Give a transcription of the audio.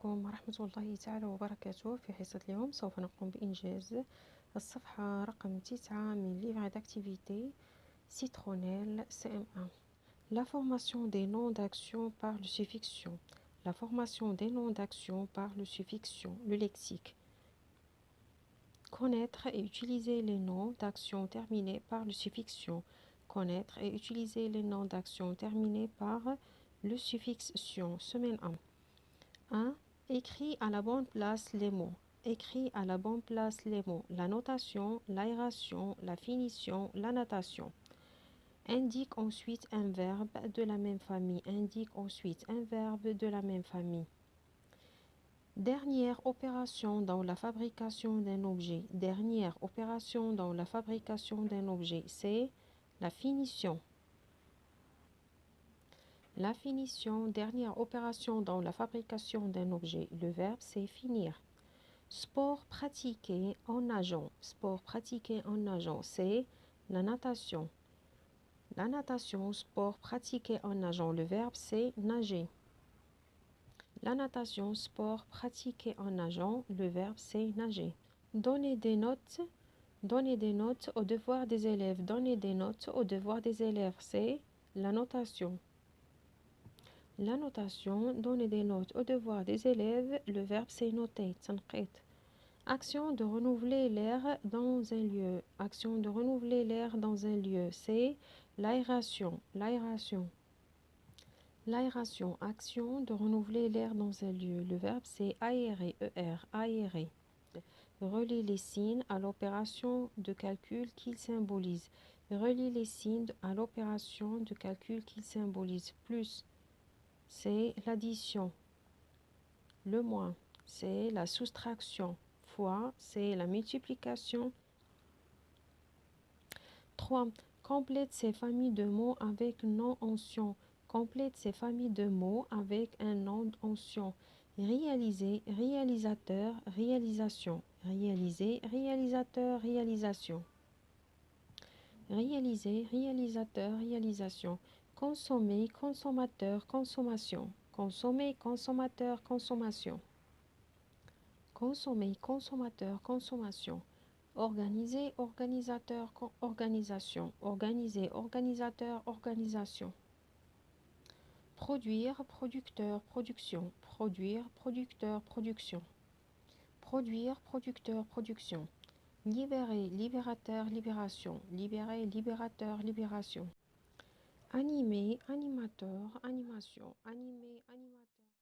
عليكم ورحمة الله تعالى وبركاته. في حصة اليوم سوف نقوم بإنجاز الصفحة رقم 9 من livre d'activité citronnelle CM1. La formation des noms d'action par le suffixion. La formation des noms d'action par le suffixion. Le lexique. Connaître et utiliser les noms d'action terminés par le suffixion. Connaître et utiliser les noms d'action terminés par le suffixe tion. Semaine 1. 1. Écris à la bonne place les mots. Écris à la bonne place les mots. La notation, l'aération, la finition, la natation. Indique ensuite un verbe de la même famille. Indique ensuite un verbe de la même famille. Dernière opération dans la fabrication d'un objet. Dernière opération dans la fabrication d'un objet, c'est la finition. La finition, dernière opération dans la fabrication d'un objet. Le verbe, c'est finir. Sport pratiqué en nageant. Sport pratiqué en nageant, c'est la natation. La natation, sport pratiqué en nageant. Le verbe, c'est nager. La natation, sport pratiqué en nageant. Le verbe, c'est nager. Donner des notes. Donner des notes aux devoirs des élèves. Donner des notes aux devoirs des élèves, c'est la notation. La notation, donner des notes aux devoirs des élèves, le verbe c'est noter, tanqit. Action de renouveler l'air dans un lieu. Action de renouveler l'air dans un lieu, c'est l'aération. L'aération. L'aération, action de renouveler l'air dans un lieu. Le verbe c'est aérer, aérer. Relie les signes à l'opération de calcul qu'ils symbolisent. Relie les signes à l'opération de calcul qu'ils symbolisent. Plus, c'est l'addition. Le moins, c'est la soustraction. Fois, c'est la multiplication. 3. Complète ces familles de mots avec nom ancien. Complète ces familles de mots avec un nom ancien. Réaliser, réalisateur, réalisation. Réaliser, réalisateur, réalisation. Réaliser, réalisateur, réalisation. Consommer, consommateur, consommation. Consommer, consommateur, consommation. Consommer, consommateur, consommation. Organiser, organisateur, organisation. Organiser, organisateur, organisation. Produire, producteur, production. Produire, producteur, production. Produire, producteur, production. Libérer, libérateur, libération. Libérer, libérateur, libération. Animer, animateur, animation. Animer, animateur.